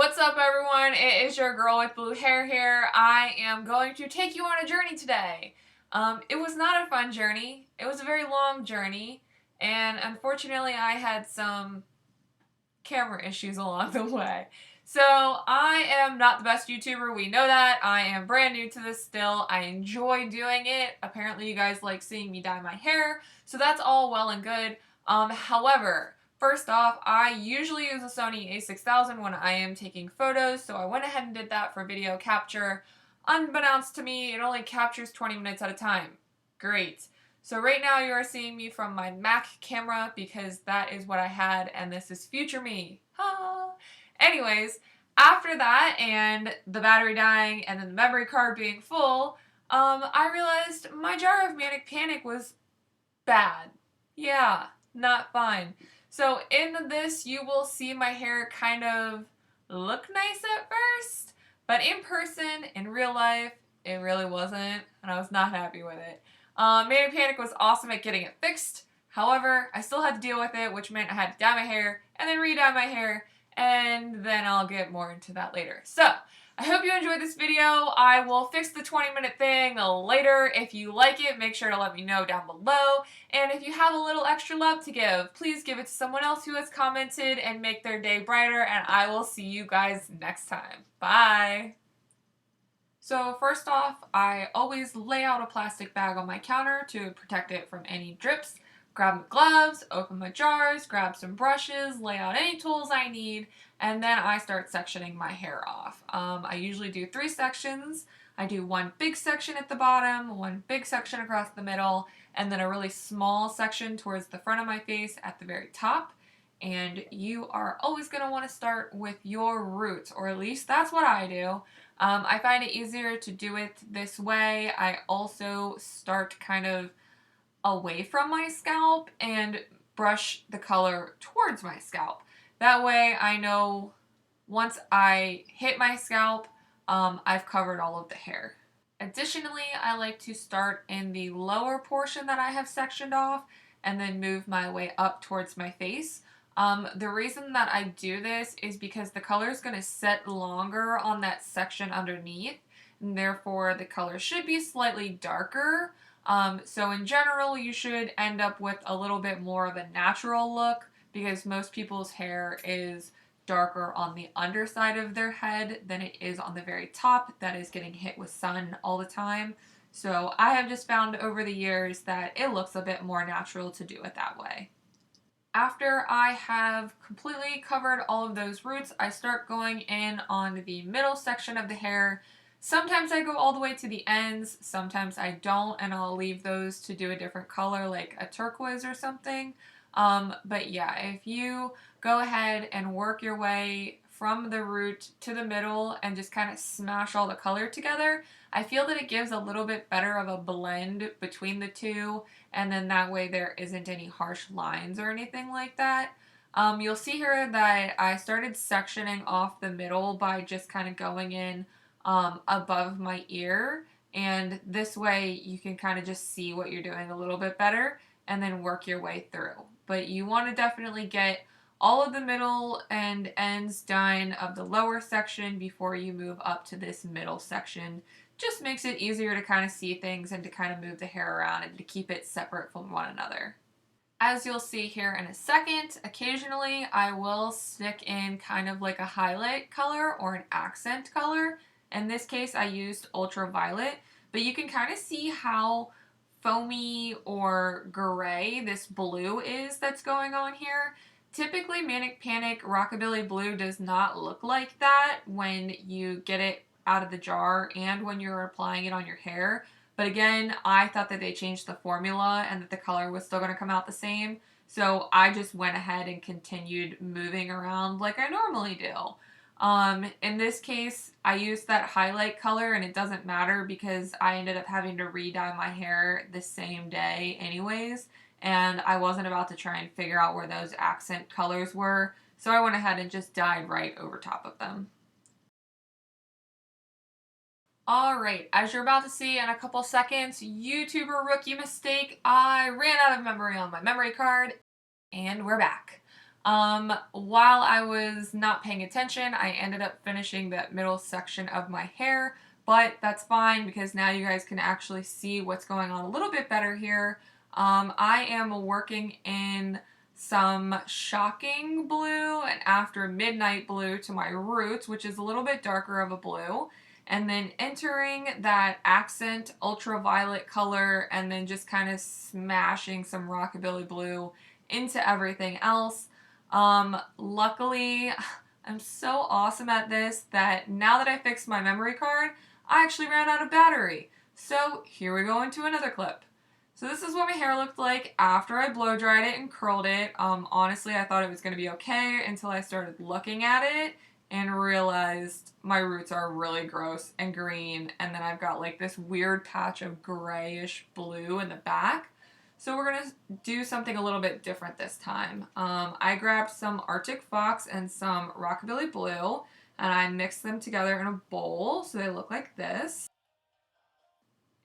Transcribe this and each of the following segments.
What's up, everyone? It is your girl with blue hair here. I am going to take you on a journey today. It was not a fun journey. It was a very long journey, and unfortunately I had some camera issues along the way. So I am not the best YouTuber, we know that. I am brand new to this still. I enjoy doing it. Apparently you guys like seeing me dye my hair, so that's all well and good. However, first off, I usually use a Sony a6000 when I am taking photos, so I went ahead and did that for video capture. Unbeknownst to me, it only captures 20 minutes at a time. Great. So right now you are seeing me from my Mac camera because that is what I had and this is future me. Ha! Anyways, after that and the battery dying and then the memory card being full, I realized my jar of Manic Panic was bad. Yeah, not fine. So in this you will see my hair kind of look nice at first, but in person, in real life, it really wasn't, and I was not happy with it. Manic Panic was awesome at getting it fixed. However, I still had to deal with it, which meant I had to dye my hair and then re-dye my hair, and then I'll get more into that later. So, I hope you enjoyed this video. I will fix the 20-minute thing later. If you like it, make sure to let me know down below. And if you have a little extra love to give, please give it to someone else who has commented and make their day brighter, and I will see you guys next time. Bye! So first off, I always lay out a plastic bag on my counter to protect it from any drips. Grab my gloves, open my jars, grab some brushes, lay out any tools I need, and then I start sectioning my hair off. I usually do 3 sections. I do one big section at the bottom, one big section across the middle, and then a really small section towards the front of my face at the very top. And you are always going to want to start with your roots, or at least that's what I do. I find it easier to do it this way. I also start kind of away from my scalp and brush the color towards my scalp. That way I know once I hit my scalp, I've covered all of the hair. Additionally, I like to start in the lower portion that I have sectioned off and then move my way up towards my face. The reason that I do this is because the color is going to set longer on that section underneath, and therefore the color should be slightly darker. So in general, you should end up with a little bit more of a natural look because most people's hair is darker on the underside of their head than it is on the very top that is getting hit with sun all the time. So I have just found over the years that it looks a bit more natural to do it that way. After I have completely covered all of those roots, I start going in on the middle section of the hair. Sometimes I go all the way to the ends, sometimes I don't, and I'll leave those to do a different color like a turquoise or something. But yeah, if you go ahead and work your way from the root to the middle and just kind of smash all the color together, I feel that it gives a little bit better of a blend between the two, and then that way there isn't any harsh lines or anything like that. You'll see here that I started sectioning off the middle by just kind of going in above my ear, and this way you can kind of just see what you're doing a little bit better and then work your way through. But you want to definitely get all of the middle and ends done of the lower section before you move up to this middle section. Just makes it easier to kind of see things and to kind of move the hair around and to keep it separate from one another. As you'll see here in a second, occasionally I will stick in kind of like a highlight color or an accent color. In this case I used ultraviolet, but you can kind of see how foamy or gray this blue is that's going on here. Typically Manic Panic Rockabilly Blue does not look like that when you get it out of the jar and when you're applying it on your hair. But again, I thought that they changed the formula and that the color was still going to come out the same. So I just went ahead and continued moving around like I normally do. In this case, I used that highlight color and it doesn't matter because I ended up having to re-dye my hair the same day anyways. And I wasn't about to try and figure out where those accent colors were. So I went ahead and just dyed right over top of them. Alright, as you're about to see in a couple seconds, YouTuber rookie mistake, I ran out of memory on my memory card, and we're back. While I was not paying attention, I ended up finishing that middle section of my hair, but that's fine because now you guys can actually see what's going on a little bit better here. I am working in some shocking blue and after midnight blue to my roots, which is a little bit darker of a blue, and then entering that accent ultraviolet color and then just kind of smashing some rockabilly blue into everything else. Luckily, I'm so awesome at this that now that I fixed my memory card, I actually ran out of battery. So here we go into another clip. So this is what my hair looked like after I blow dried it and curled it. Honestly, I thought it was going to be okay until I started looking at it and realized my roots are really gross and green, and then I've got like this weird patch of grayish blue in the back. So we're going to do something a little bit different this time. I grabbed some Arctic Fox and some Rockabilly Blue, and I mixed them together in a bowl so they look like this.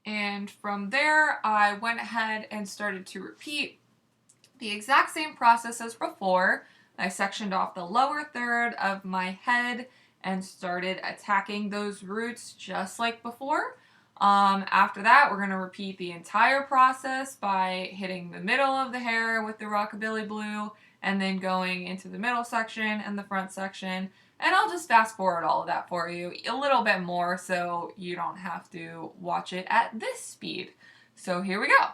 And from there, I went ahead and started to repeat the exact same process as before. I sectioned off the lower third of my head and started attacking those roots just like before. After that, we're going to repeat the entire process by hitting the middle of the hair with the Rockabilly Blue and then going into the middle section and the front section. And I'll just fast forward all of that for you a little bit more so you don't have to watch it at this speed. So here we go.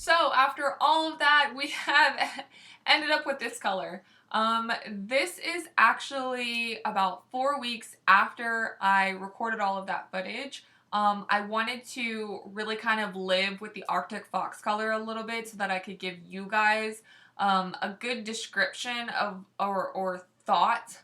So after all of that, we have ended up with this color. This is actually about 4 weeks after I recorded all of that footage. I wanted to really kind of live with the Arctic Fox color a little bit so that I could give you guys a good description of or thought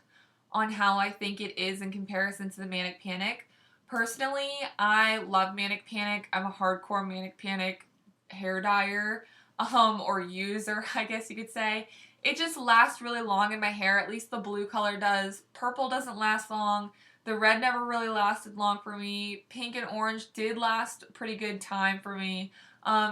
on how I think it is in comparison to the Manic Panic. Personally, I love Manic Panic. I'm a hardcore Manic Panic hair dyer or user, I guess you could say. It just lasts really long in my hair, at least the blue color does. Purple doesn't last long. The red never really lasted long for me. Pink and orange did last a pretty good time for me.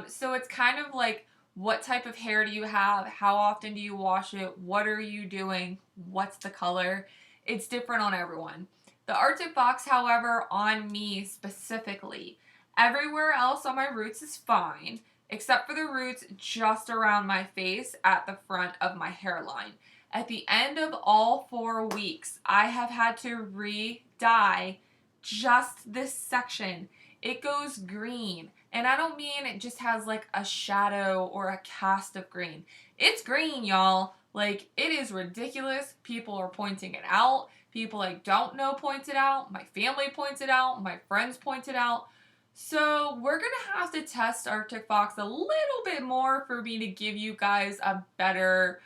So it's kind of like What type of hair do you have? How often do you wash it? What are you doing? What's the color? It's different on everyone. The Arctic Fox, however, on me specifically, everywhere else on my roots is fine, except for the roots just around my face at the front of my hairline. At the end of all 4 weeks, I have had to re-dye just this section. It goes green. And I don't mean it just has like a shadow or a cast of green. It's green, y'all. Like, it is ridiculous. People are pointing it out. People I don't know point it out. My family points it out. My friends point it out. So we're going to have to test Arctic Fox a little bit more for me to give you guys a better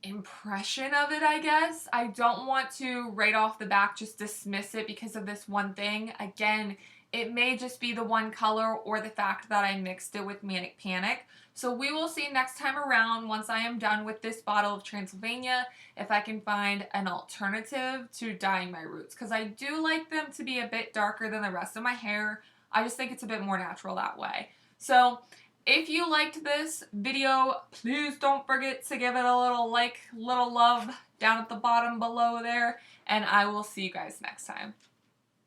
impression of it, I guess. I don't want to right off the back just dismiss it because of this one thing. Again, it may just be the one color or the fact that I mixed it with Manic Panic. So we will see next time around, once I am done with this bottle of Transylvania, if I can find an alternative to dyeing my roots. Because I do like them to be a bit darker than the rest of my hair. I just think it's a bit more natural that way. So if you liked this video, please don't forget to give it a little like, little love down at the bottom below there. And I will see you guys next time.